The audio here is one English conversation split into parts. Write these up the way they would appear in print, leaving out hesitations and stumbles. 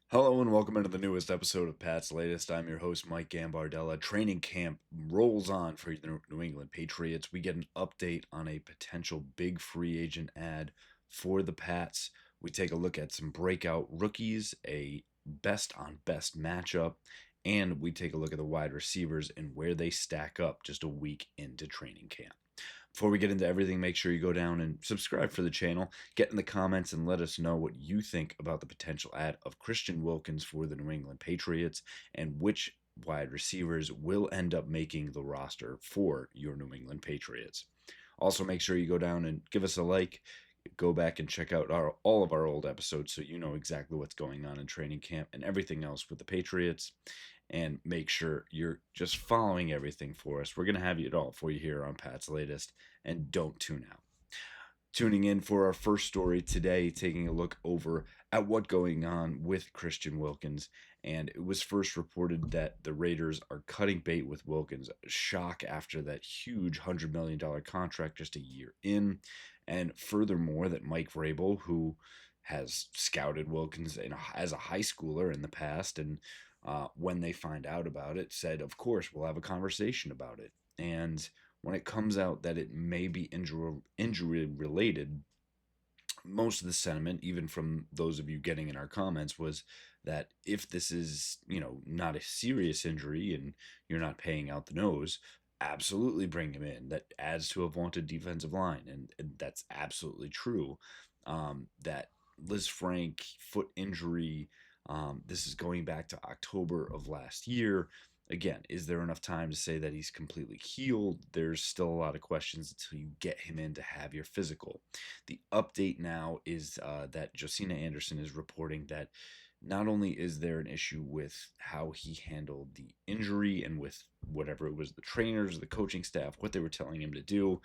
Hello and welcome into the newest episode of Pat's Latest. I'm your host, Mike Gambardella. Training camp rolls on for the New England Patriots. We get an update on a potential big free agent ad for the Pats. We take a look at some breakout rookies, a best on best matchup, and we take a look at the wide receivers and where they stack up just a week into training camp. Before we get into everything, make sure you go down and subscribe for the channel. Get in the comments and let us know what you think about the potential ad of Christian Wilkins for the New England Patriots and which wide receivers will end up making the roster for your New England Patriots. Also, make sure you go down and give us a like. Go back and check out all of our old episodes so you know exactly what's going on in training camp and everything else with the Patriots, and make sure you're just following everything for us. We're going to have it all for you here on Pat's Latest, and don't tune out. Tuning in for our first story today, taking a look over at what's going on with Christian Wilkins. And it was first reported that the Raiders are cutting bait with Wilkins. Shock after that huge $100 million contract just a year in. And furthermore, that Mike Vrabel, who has scouted Wilkins as a high schooler in the past, and when they find out about it, said, of course, we'll have a conversation about it. And when it comes out that it may be injury related, most of the sentiment, even from those of you getting in our comments, was that if this is, not a serious injury and you're not paying out the nose, absolutely bring him in. That adds to a vaunted defensive line, and that's absolutely true. That Liz Frank foot injury. This is going back to October of last year. Again, is there enough time to say that he's completely healed? There's still a lot of questions until you get him in to have your physical. The update now is that Josina Anderson is reporting that not only is there an issue with how he handled the injury and with whatever it was, the trainers, the coaching staff, what they were telling him to do,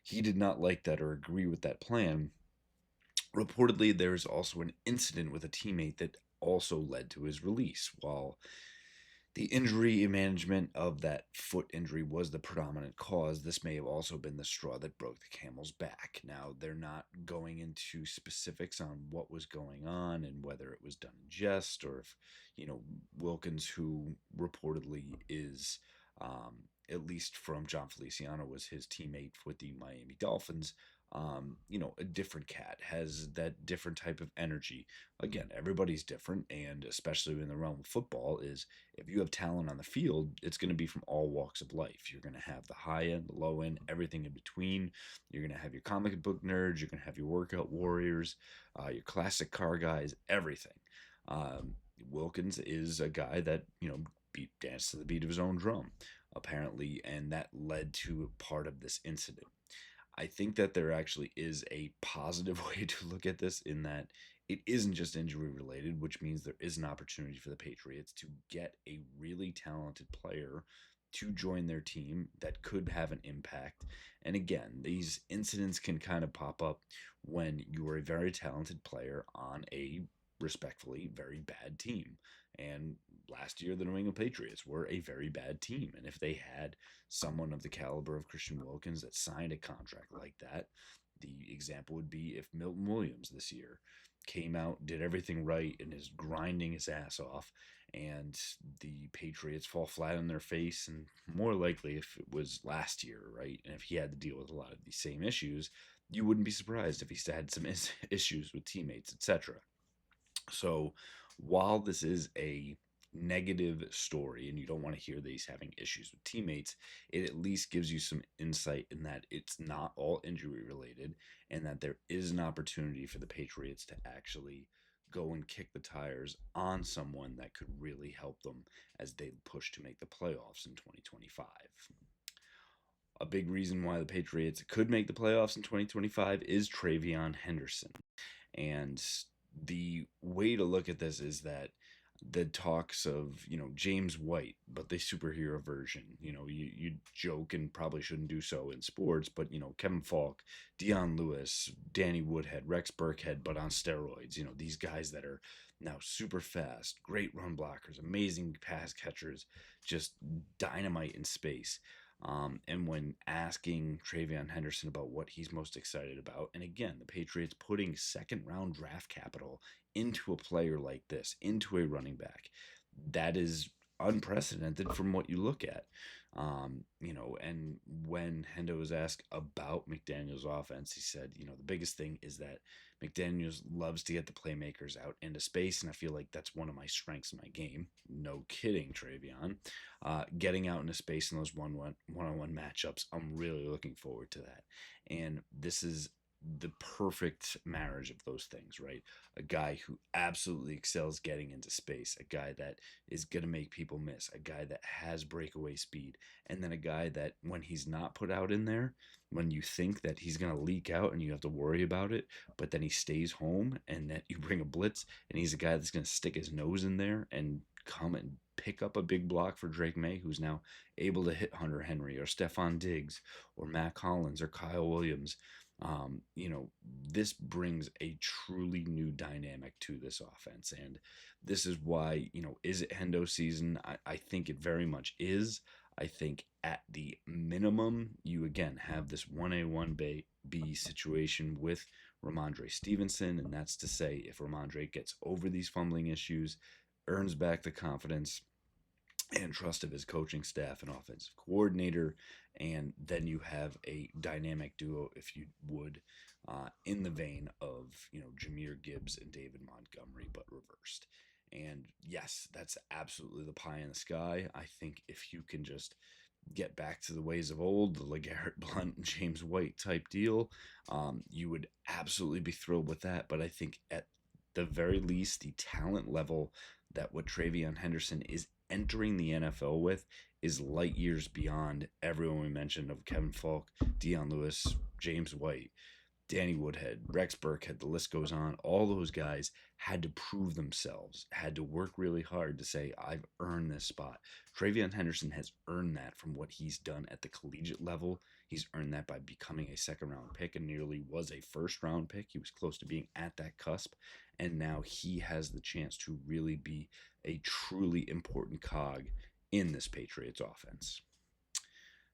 he did not like that or agree with that plan. Reportedly, there is also an incident with a teammate that also led to his release. While the injury management of that foot injury was the predominant cause, this may have also been the straw that broke the camel's back. Now, they're not going into specifics on what was going on and whether it was done in jest, or if, Wilkins, who reportedly is, at least from John Feliciano, was his teammate with the Miami Dolphins. A different cat, has that different type of energy. Again, everybody's different, and especially in the realm of football, is if you have talent on the field, it's going to be from all walks of life. You're going to have the high end, the low end, everything in between. You're going to have your comic book nerds. You're going to have your workout warriors, your classic car guys, everything. Um, Wilkins is a guy that, danced to the beat of his own drum, apparently, and that led to part of this incident. I think that there actually is a positive way to look at this, in that it isn't just injury related, which means there is an opportunity for the Patriots to get a really talented player to join their team that could have an impact. And again, these incidents can kind of pop up when you are a very talented player on a respectfully very bad team. And last year, the New England Patriots were a very bad team. And if they had someone of the caliber of Christian Wilkins that signed a contract like that, the example would be if Milton Williams this year came out, did everything right, and is grinding his ass off, and the Patriots fall flat on their face. And more likely, if it was last year, right, and if he had to deal with a lot of these same issues, you wouldn't be surprised if he had some issues with teammates, etc. So while this is a negative story and you don't want to hear that he's having issues with teammates, it at least gives you some insight in that it's not all injury related, and that there is an opportunity for the Patriots to actually go and kick the tires on someone that could really help them as they push to make the playoffs in 2025. A big reason why the Patriots could make the playoffs in 2025 is Tayvon Henderson. And the way to look at this is that the talks of, James White, but the superhero version, you joke and probably shouldn't do so in sports, but, Kevin Falk, Dion Lewis, Danny Woodhead, Rex Burkhead, but on steroids, these guys that are now super fast, great run blockers, amazing pass catchers, just dynamite in space. And when asking Tayvon Henderson about what he's most excited about, and again, the Patriots putting second round draft capital into a player like this, into a running back, that is unprecedented from what you look at. And when Hendo was asked about McDaniel's offense, he said, the biggest thing is that McDaniels loves to get the playmakers out into space, and I feel like that's one of my strengths in my game. No kidding, Travion. Getting out into space in those one-on-one matchups, I'm really looking forward to that. And this is the perfect marriage of those things, right? A guy who absolutely excels getting into space, a guy that is going to make people miss, a guy that has breakaway speed, and then a guy that when he's not put out in there, when you think that he's going to leak out and you have to worry about it, but then he stays home and that you bring a blitz and he's a guy that's going to stick his nose in there and come and pick up a big block for Drake May, who's now able to hit Hunter Henry or Stefon Diggs or Matt Collins or Kyle Williams. This brings a truly new dynamic to this offense. And this is why, is it Hendo season? I think it very much is. I think at the minimum, you again have this 1A, 1B situation with Ramondre Stevenson. And that's to say, if Ramondre gets over these fumbling issues, earns back the confidence and trust of his coaching staff and offensive coordinator, and then you have a dynamic duo, if you would, in the vein of Jahmyr Gibbs and David Montgomery, but reversed. And yes, that's absolutely the pie in the sky. I think if you can just get back to the ways of old, the LeGarrette Blount and James White type deal, you would absolutely be thrilled with that. But I think at the very least, the talent level that what Tayvon Henderson is entering the NFL with is light years beyond everyone we mentioned of Kevin Falk, Dion Lewis, James White, Danny Woodhead, Rex Burkhead, the list goes on. All those guys had to prove themselves, had to work really hard to say, I've earned this spot. Tayvon Henderson has earned that from what he's done at the collegiate level. He's earned that by becoming a second round pick and nearly was a first round pick. He was close to being at that cusp. And now he has the chance to really be a truly important cog in this Patriots offense.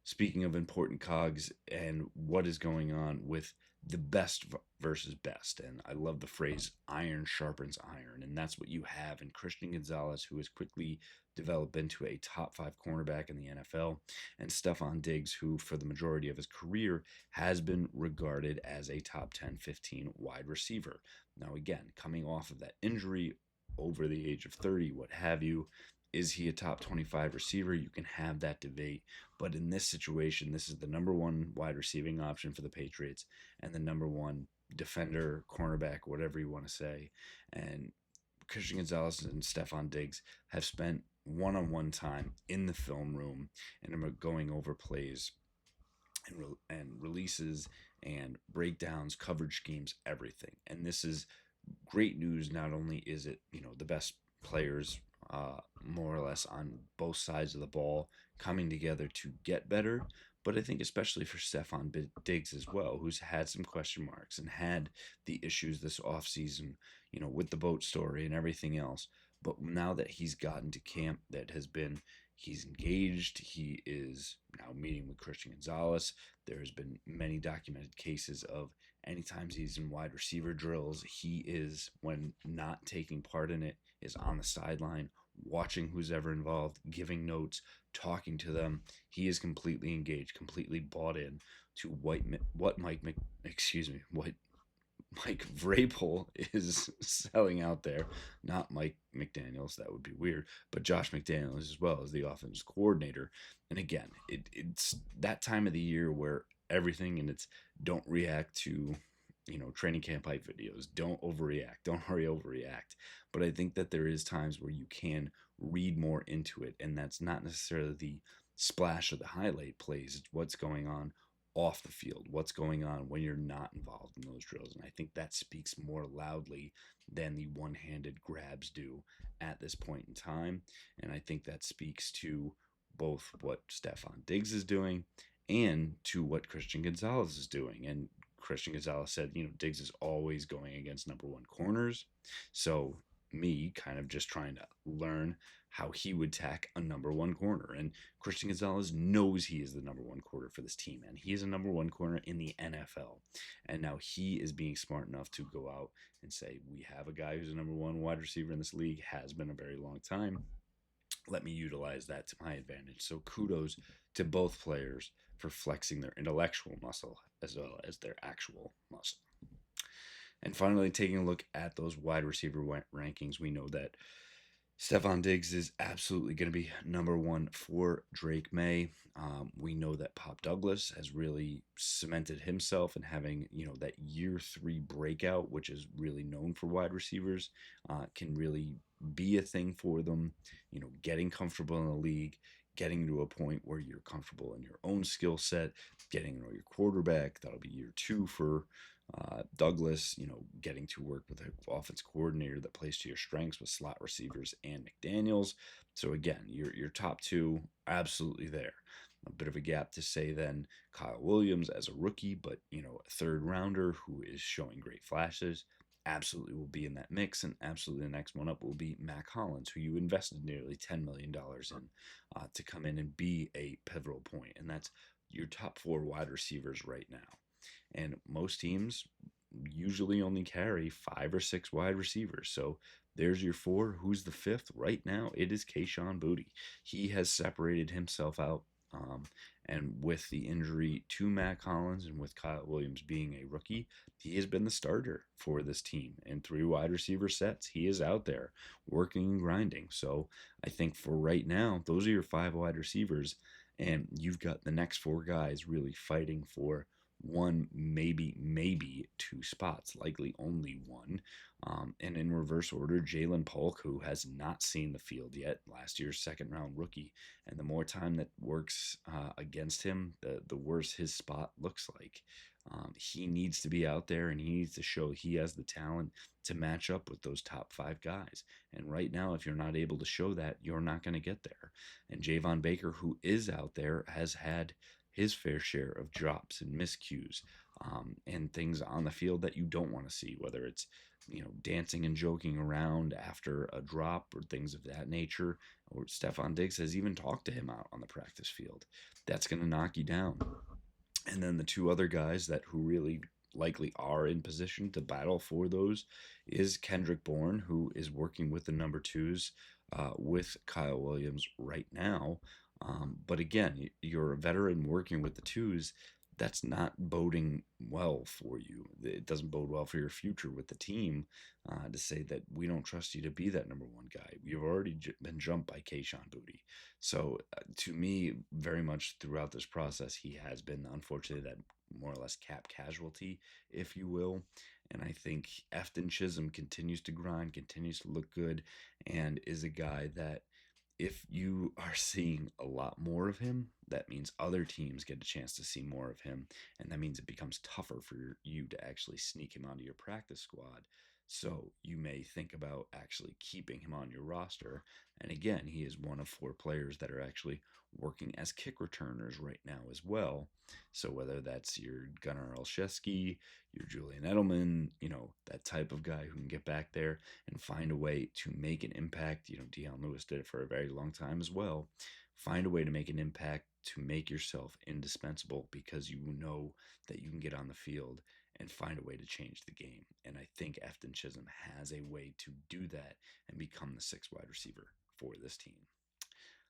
Speaking of important cogs and what is going on with the best versus best, and I love the phrase iron sharpens iron, and that's what you have in Christian Gonzalez, who has quickly developed into a top 5 cornerback in the NFL, and Stefon Diggs, who for the majority of his career has been regarded as a top 10, 15 wide receiver. Now again, coming off of that injury over the age of 30, what have you, is he a top 25 receiver? You can have that debate. But in this situation, this is the number one wide receiving option for the Patriots and the number one defender, cornerback, whatever you want to say. And Christian Gonzalez and Stefon Diggs have spent one-on-one time in the film room and are going over plays and releases and breakdowns, coverage schemes, everything. And this is great news. Not only is it, the best players more or less on both sides of the ball coming together to get better, but I think especially for Stefon Diggs as well, who's had some question marks and had the issues this offseason, with the boat story and everything else. But now that he's gotten to camp, he's engaged, he is now meeting with Christian Gonzalez. There's been many documented cases of anytime he's in wide receiver drills, he is, when not taking part in it, is on the sideline, watching who's ever involved, giving notes, talking to them. He is completely engaged, completely bought in to what Mike Vrabel is selling out there. Not Mike McDaniels, that would be weird, but Josh McDaniels as well as the offensive coordinator. And again, it's that time of the year where everything, and it's don't react to training camp hype videos. Don't overreact. Don't hurry overreact. But I think that there is times where you can read more into it, and that's not necessarily the splash of the highlight plays. It's what's going on off the field, what's going on when you're not involved in those drills. And I think that speaks more loudly than the one-handed grabs do at this point in time. And I think that speaks to both what Stefon Diggs is doing and to what Christian Gonzalez is doing. And Christian Gonzalez said, Diggs is always going against number one corners. So me kind of just trying to learn how he would tack a number one corner. And Christian Gonzalez knows he is the number one corner for this team, and he is a number one corner in the NFL. And now he is being smart enough to go out and say, we have a guy who's a number one wide receiver in this league, has been a very long time. Let me utilize that to my advantage. So kudos to both players for flexing their intellectual muscle as well as their actual muscle. And finally, taking a look at those wide receiver rankings, we know that Stefon Diggs is absolutely going to be number one for Drake May. We know that Pop Douglas has really cemented himself in having, that year three breakout, which is really known for wide receivers, can really be a thing for them, getting comfortable in the league, getting to a point where you're comfortable in your own skill set, getting to know your quarterback. That'll be year two for Douglas, getting to work with an offense coordinator that plays to your strengths with slot receivers and McDaniels. So again, your top two absolutely there. A bit of a gap to say then Kyle Williams as a rookie, but a third rounder who is showing great flashes. Absolutely will be in that mix, and absolutely the next one up will be Mac Hollins, who you invested nearly $10 million in to come in and be a pivotal point. And that's your top four wide receivers right now. And most teams usually only carry 5 or 6 wide receivers. So there's your 4. Who's the 5th? Right now, it is Kayshon Boutte. He has separated himself out. And with the injury to Mac Hollins and with Kyle Williams being a rookie, he has been the starter for this team in 3 wide receiver sets. He is out there working and grinding. So I think for right now, those are your 5 wide receivers. And you've got the next 4 guys really fighting for 1, maybe 2 spots, likely only 1. And in reverse order, Jalen Polk, who has not seen the field yet, last year's second round rookie. And the more time that works against him, the worse his spot looks like. He needs to be out there, and he needs to show he has the talent to match up with those top 5 guys. And right now, if you're not able to show that, you're not going to get there. And Javon Baker, who is out there, has had his fair share of drops and miscues and things on the field that you don't want to see, whether it's dancing and joking around after a drop or things of that nature. Or Stefon Diggs has even talked to him out on the practice field. That's going to knock you down. And then the 2 other guys who really likely are in position to battle for those is Kendrick Bourne, who is working with the number 2s with Kyle Williams right now. But again, you're a veteran working with the 2s. That's not boding well for you. It doesn't bode well for your future with the team to say that we don't trust you to be that number 1 guy. You've already been jumped by Kayshon Boutte. So to me, very much throughout this process, he has been, unfortunately, that more or less cap casualty, if you will. And I think Efton Chisholm continues to grind, continues to look good, and is a guy that if you are seeing a lot more of him, that means other teams get a chance to see more of him. And that means it becomes tougher for you to actually sneak him onto your practice squad. So you may think about actually keeping him on your roster. And again, he is one of 4 players that are actually working as kick returners right now as well. So whether that's your Gunnar Olszewski, your Julian Edelman, that type of guy who can get back there and find a way to make an impact. Dion Lewis did it for a very long time as well. Find a way to make an impact, to make yourself indispensable, because you know that you can get on the field and find a way to change the game. And I think Efton Chisholm has a way to do that and become the 6th wide receiver for this team.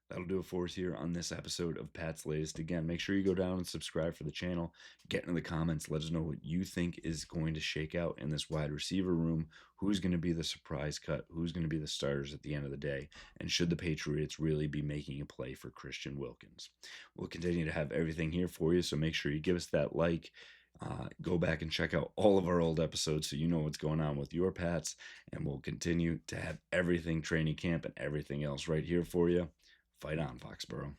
That'll do it for us here on this episode of Pat's Latest. Again, make sure you go down and subscribe for the channel. Get in the comments. Let us know what you think is going to shake out in this wide receiver room. Who's going to be the surprise cut? Who's going to be the starters at the end of the day? And should the Patriots really be making a play for Christian Wilkins? We'll continue to have everything here for you, so make sure you give us that like. Go back and check out all of our old episodes so you know what's going on with your Pats. And we'll continue to have everything training camp and everything else right here for you. Fight on, Foxborough.